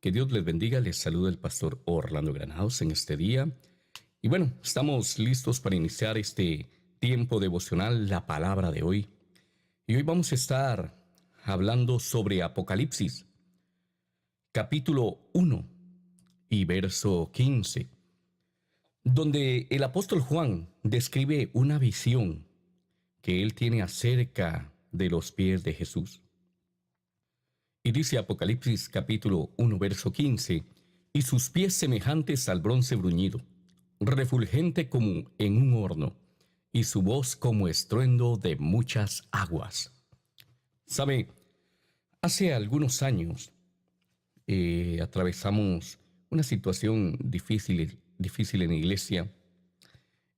Que Dios les bendiga. Les saluda el pastor Orlando Granados en este día. Y bueno, estamos listos para iniciar este tiempo devocional, la palabra de hoy. Y hoy vamos a estar hablando sobre Apocalipsis, capítulo 1 y verso 15, donde el apóstol Juan describe una visión que él tiene acerca de los pies de Jesús. Y dice Apocalipsis capítulo 1, verso 15, y sus pies semejantes al bronce bruñido, refulgente como en un horno, y su voz como estruendo de muchas aguas. Sabe, hace algunos años atravesamos una situación difícil en la iglesia,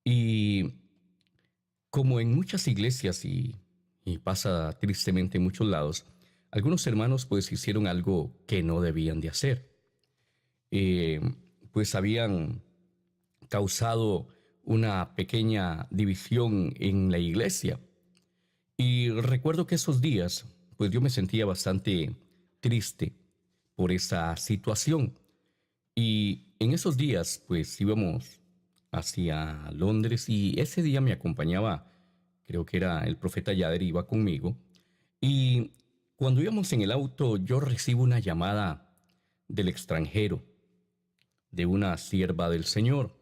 y como en muchas iglesias y pasa tristemente en muchos lados, algunos hermanos pues hicieron algo que no debían de hacer. Pues habían causado una pequeña división en la iglesia. Y recuerdo que esos días pues yo me sentía bastante triste por esa situación. Y en esos días pues íbamos hacia Londres y ese día me acompañaba, creo que era el profeta Yader, iba conmigo. Y cuando íbamos en el auto, yo recibo una llamada del extranjero, de una sierva del Señor,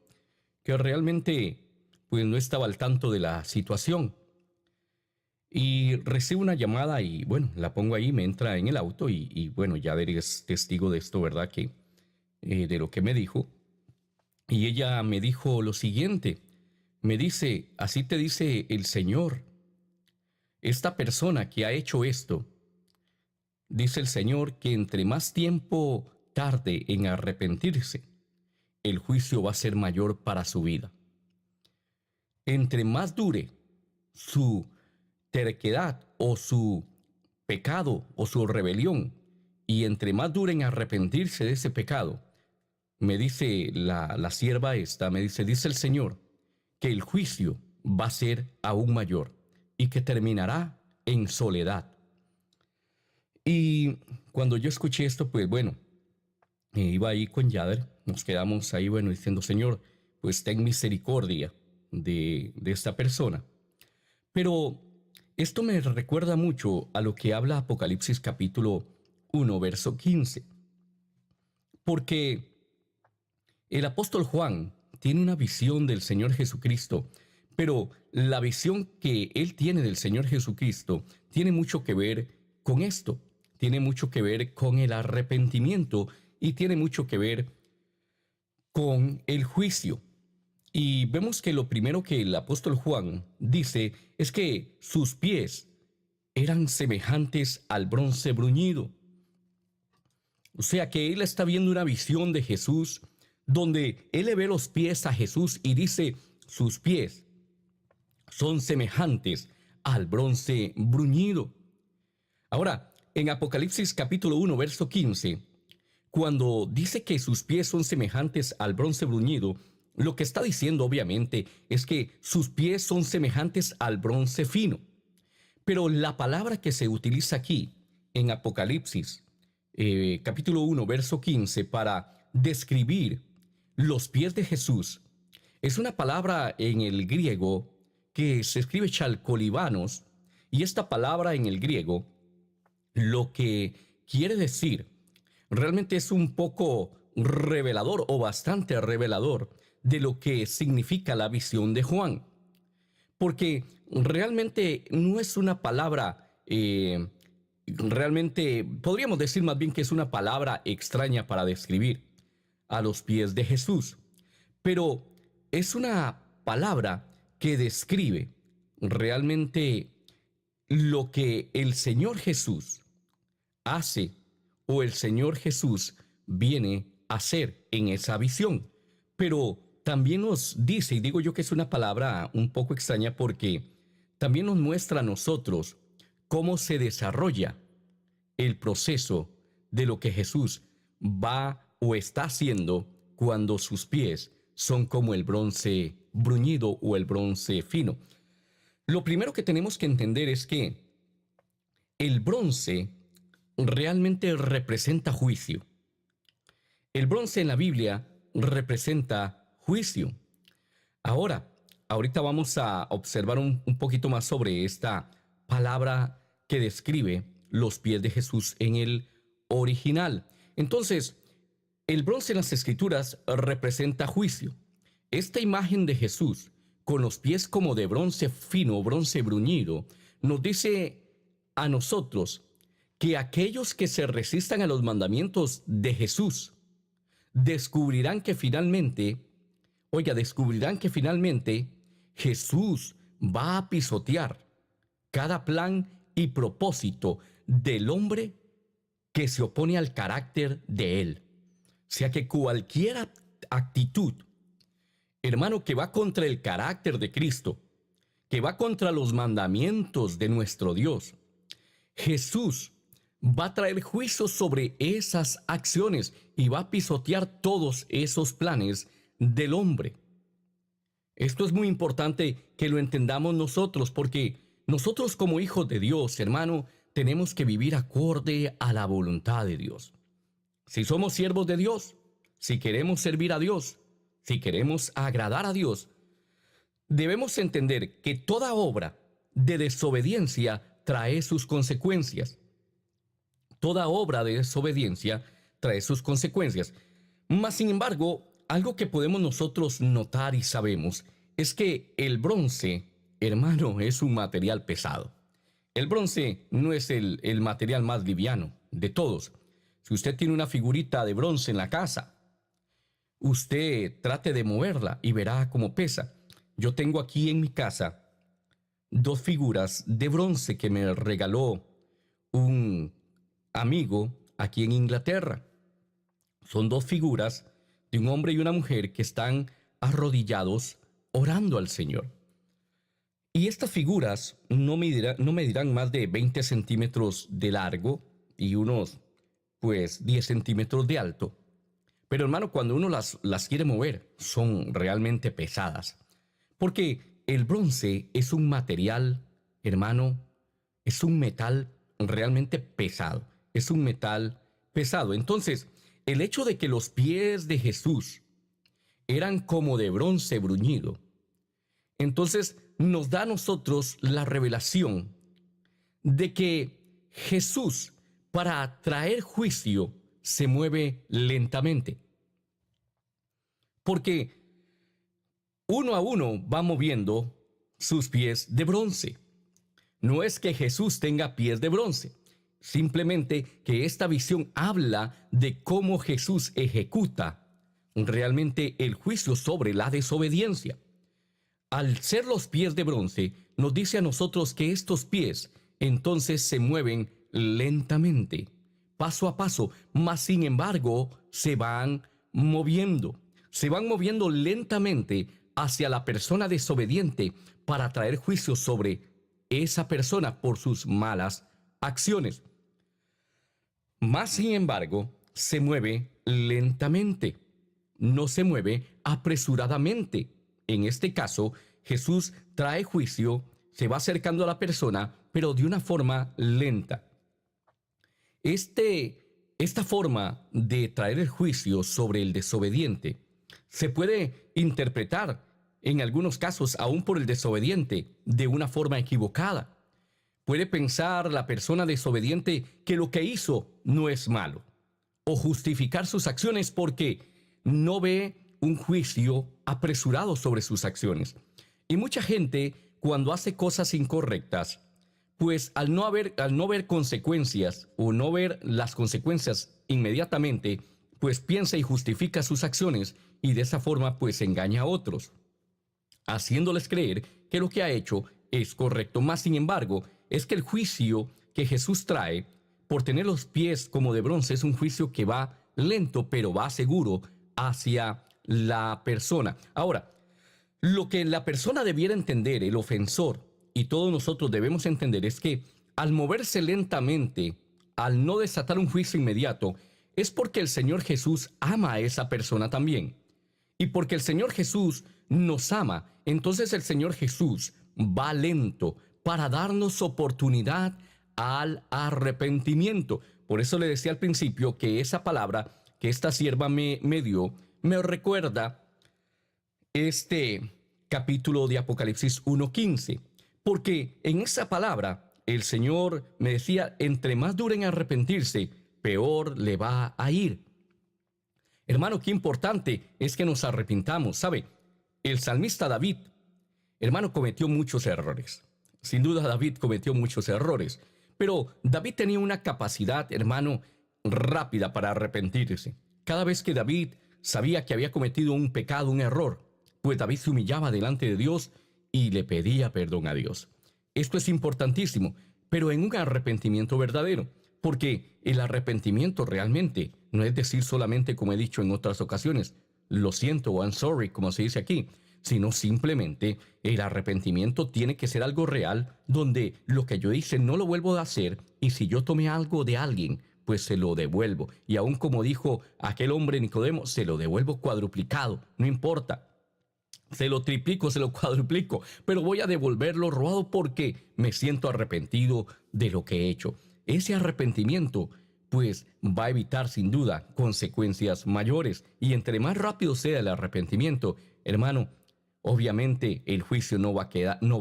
que realmente pues no estaba al tanto de la situación. Y recibo una llamada y bueno, la pongo ahí, me entra en el auto y bueno, ya eres testigo de esto, ¿verdad? De lo que me dijo. Y ella me dijo lo siguiente, me dice, así te dice el Señor, esta persona que ha hecho esto, dice el Señor que entre más tiempo tarde en arrepentirse, el juicio va a ser mayor para su vida. Entre más dure su terquedad o su pecado o su rebelión, y entre más dure en arrepentirse de ese pecado, me dice la sierva esta, me dice el Señor, que el juicio va a ser aún mayor y que terminará en soledad. Y cuando yo escuché esto, pues bueno, iba ahí con Yader, nos quedamos ahí, bueno, diciendo, Señor, pues ten misericordia de esta persona. Pero esto me recuerda mucho a lo que habla Apocalipsis capítulo 1, verso 15. Porque el apóstol Juan tiene una visión del Señor Jesucristo, pero la visión que él tiene del Señor Jesucristo tiene mucho que ver con esto. Tiene mucho que ver con el arrepentimiento y tiene mucho que ver con el juicio. Y vemos que lo primero que el apóstol Juan dice es que sus pies eran semejantes al bronce bruñido. O sea que él está viendo una visión de Jesús donde él le ve los pies a Jesús y dice, sus pies son semejantes al bronce bruñido. Ahora, en Apocalipsis capítulo 1, verso 15, cuando dice que sus pies son semejantes al bronce bruñido, lo que está diciendo obviamente es que sus pies son semejantes al bronce fino. Pero la palabra que se utiliza aquí en Apocalipsis capítulo 1, verso 15, para describir los pies de Jesús, es una palabra en el griego que se escribe chalcolibanos, y esta palabra en el griego lo que quiere decir realmente es un poco revelador o bastante revelador de lo que significa la visión de Juan. Porque realmente no es una palabra, realmente podríamos decir más bien que es una palabra extraña para describir a los pies de Jesús. Pero es una palabra que describe realmente lo que el Señor Jesús hace o el Señor Jesús viene a hacer en esa visión. Pero también nos dice, y digo yo que es una palabra un poco extraña porque también nos muestra a nosotros cómo se desarrolla el proceso de lo que Jesús va o está haciendo cuando sus pies son como el bronce bruñido o el bronce fino. Lo primero que tenemos que entender es que el bronce realmente representa juicio. El bronce en la Biblia representa juicio. Ahora, ahorita vamos a observar un poquito más sobre esta palabra que describe los pies de Jesús en el original. Entonces, el bronce en las Escrituras representa juicio. Esta imagen de Jesús, con los pies como de bronce fino, bronce bruñido, nos dice a nosotros que aquellos que se resistan a los mandamientos de Jesús descubrirán que finalmente, descubrirán que finalmente Jesús va a pisotear cada plan y propósito del hombre que se opone al carácter de él. O sea que cualquier actitud, hermano, que va contra el carácter de Cristo, que va contra los mandamientos de nuestro Dios, Jesús va a traer juicio sobre esas acciones y va a pisotear todos esos planes del hombre. Esto es muy importante que lo entendamos nosotros, porque nosotros como hijos de Dios, hermano, tenemos que vivir acorde a la voluntad de Dios. Si somos siervos de Dios, si queremos servir a Dios, si queremos agradar a Dios, debemos entender que toda obra de desobediencia trae sus consecuencias. Toda obra de desobediencia trae sus consecuencias. Mas, sin embargo, algo que podemos nosotros notar y sabemos es que el bronce, hermano, es un material pesado. El bronce no es el material más liviano de todos. Si usted tiene una figurita de bronce en la casa, usted trate de moverla y verá cómo pesa. Yo tengo aquí en mi casa 2 figuras de bronce que me regaló un amigo aquí en Inglaterra. Son 2 figuras de un hombre y una mujer que están arrodillados orando al Señor. Y estas figuras no medirán más de 20 centímetros de largo y unos, 10 centímetros de alto. Pero hermano, cuando uno las quiere mover, son realmente pesadas. Porque el bronce es un material, hermano, es un metal realmente pesado. Es un metal pesado. Entonces, el hecho de que los pies de Jesús eran como de bronce bruñido, entonces nos da a nosotros la revelación de que Jesús, para traer juicio, se mueve lentamente. Porque uno a uno va moviendo sus pies de bronce. No es que Jesús tenga pies de bronce, simplemente que esta visión habla de cómo Jesús ejecuta realmente el juicio sobre la desobediencia. Al ser los pies de bronce, nos dice a nosotros que estos pies entonces se mueven lentamente, paso a paso, mas sin embargo se van moviendo lentamente hacia la persona desobediente para traer juicio sobre esa persona por sus malas acciones. Mas sin embargo, se mueve lentamente, no se mueve apresuradamente. En este caso, Jesús trae juicio, se va acercando a la persona, pero de una forma lenta. Esta forma de traer el juicio sobre el desobediente se puede interpretar en algunos casos aún por el desobediente de una forma equivocada. Puede pensar la persona desobediente que lo que hizo no es malo, o justificar sus acciones porque no ve un juicio apresurado sobre sus acciones. Y mucha gente, cuando hace cosas incorrectas, pues al no ver consecuencias o no ver las consecuencias inmediatamente, pues piensa y justifica sus acciones y de esa forma pues engaña a otros, haciéndoles creer que lo que ha hecho es correcto. Más sin embargo, es que el juicio que Jesús trae por tener los pies como de bronce es un juicio que va lento, pero va seguro hacia la persona. Ahora, lo que la persona debiera entender, el ofensor, y todos nosotros debemos entender, es que al moverse lentamente, al no desatar un juicio inmediato, es porque el Señor Jesús ama a esa persona también. Y porque el Señor Jesús nos ama, entonces el Señor Jesús va lento para darnos oportunidad al arrepentimiento. Por eso le decía al principio que esa palabra que esta sierva me dio me recuerda este capítulo de Apocalipsis 1:15, porque en esa palabra el Señor me decía, entre más dure en arrepentirse, peor le va a ir. Hermano, qué importante es que nos arrepintamos. ¿Sabe? El salmista David, hermano, cometió muchos errores. Sin duda David cometió muchos errores. Pero David tenía una capacidad, hermano, rápida para arrepentirse. Cada vez que David sabía que había cometido un pecado, un error, pues David se humillaba delante de Dios y le pedía perdón a Dios. Esto es importantísimo, pero en un arrepentimiento verdadero, porque el arrepentimiento realmente no es decir solamente, como he dicho en otras ocasiones, lo siento o I'm sorry, como se dice aquí, sino simplemente el arrepentimiento tiene que ser algo real, donde lo que yo hice no lo vuelvo a hacer, y si yo tomé algo de alguien, pues se lo devuelvo. Y aún como dijo aquel hombre Nicodemo, se lo devuelvo cuadruplicado, no importa. Se lo triplico, se lo cuadruplico, pero voy a devolverlo robado porque me siento arrepentido de lo que he hecho. Ese arrepentimiento, pues, va a evitar sin duda consecuencias mayores. Y entre más rápido sea el arrepentimiento, hermano, obviamente el juicio no va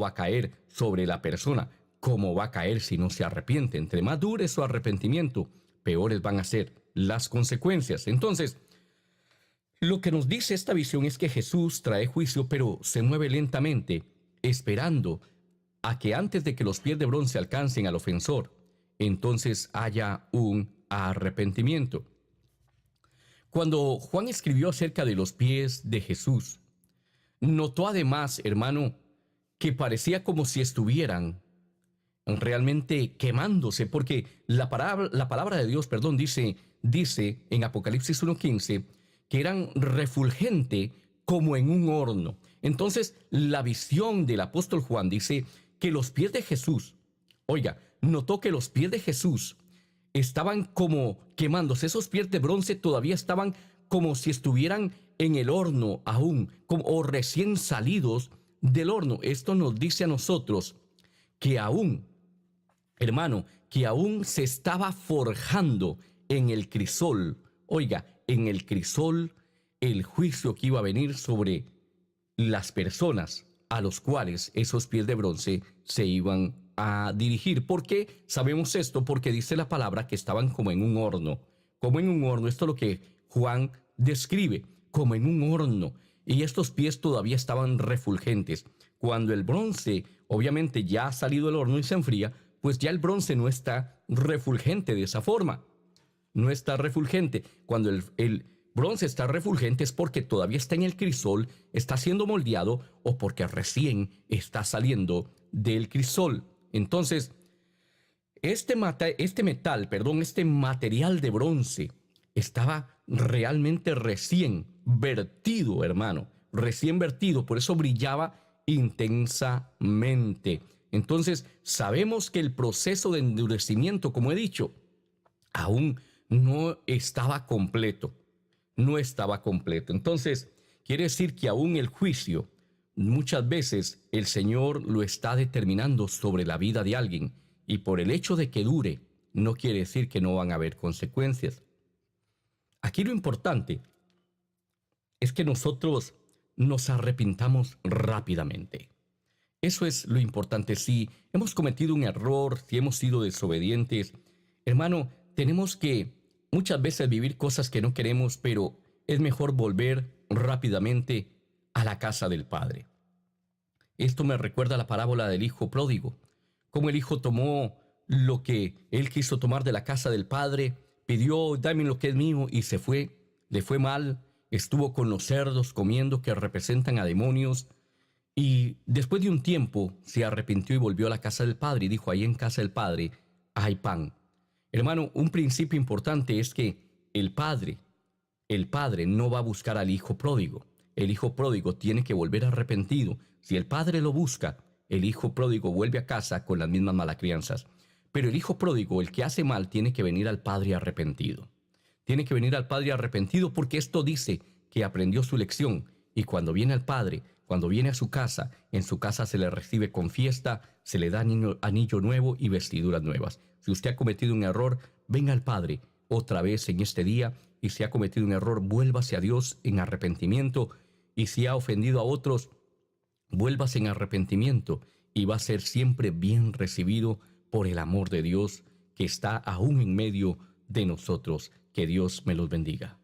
a caer sobre la persona, como va a caer si no se arrepiente. Entre más dure su arrepentimiento, peores van a ser las consecuencias. Entonces, lo que nos dice esta visión es que Jesús trae juicio, pero se mueve lentamente, esperando a que antes de que los pies de bronce alcancen al ofensor, entonces haya un arrepentimiento. Cuando Juan escribió acerca de los pies de Jesús, notó además, hermano, que parecía como si estuvieran realmente quemándose, porque la palabra de Dios, dice en Apocalipsis 1:15, que eran refulgente como en un horno. Entonces, la visión del apóstol Juan dice que los pies de Jesús, oiga, notó que los pies de Jesús estaban como quemándose. Esos pies de bronce todavía estaban como si estuvieran en el horno aún, o recién salidos del horno. Esto nos dice a nosotros que aún, hermano, que aún se estaba forjando en el crisol, oiga, en el crisol, el juicio que iba a venir sobre las personas a los cuales esos pies de bronce se iban a dirigir. ¿Por qué sabemos esto? Porque dice la palabra que estaban como en un horno. Como en un horno, esto es lo que Juan describe, como en un horno. Y estos pies todavía estaban refulgentes. Cuando el bronce, obviamente, ya ha salido del horno y se enfría, pues ya el bronce no está refulgente de esa forma. No está refulgente. Cuando el bronce está refulgente es porque todavía está en el crisol, está siendo moldeado, o porque recién está saliendo del crisol. Entonces, este material de bronce estaba realmente recién vertido, hermano, recién vertido, por eso brillaba intensamente. Entonces, sabemos que el proceso de endurecimiento, como he dicho, aún no estaba completo. No estaba completo. Entonces, quiere decir que aún el juicio, muchas veces el Señor lo está determinando sobre la vida de alguien, y por el hecho de que dure, no quiere decir que no van a haber consecuencias. Aquí lo importante es que nosotros nos arrepintamos rápidamente. Eso es lo importante. Si hemos cometido un error, si hemos sido desobedientes, hermano, tenemos que muchas veces vivir cosas que no queremos, pero es mejor volver rápidamente a la casa del Padre. Esto me recuerda a la parábola del hijo pródigo, cómo el hijo tomó lo que él quiso tomar de la casa del Padre, pidió, dame lo que es mío, y se fue. Le fue mal, estuvo con los cerdos comiendo, que representan a demonios, y después de un tiempo se arrepintió y volvió a la casa del Padre y dijo, ahí en casa del Padre hay pan. Hermano, un principio importante es que el padre no va a buscar al hijo pródigo. El hijo pródigo tiene que volver arrepentido. Si el padre lo busca, el hijo pródigo vuelve a casa con las mismas malacrianzas. Pero el hijo pródigo, el que hace mal, tiene que venir al padre arrepentido. Tiene que venir al padre arrepentido, porque esto dice que aprendió su lección. Y cuando viene al padre, cuando viene a su casa, en su casa se le recibe con fiesta, se le da anillo nuevo y vestiduras nuevas. Si usted ha cometido un error, venga al Padre, otra vez en este día y si ha cometido un error, vuélvase a Dios en arrepentimiento, y si ha ofendido a otros, vuélvase en arrepentimiento y va a ser siempre bien recibido por el amor de Dios que está aún en medio de nosotros. Que Dios me los bendiga.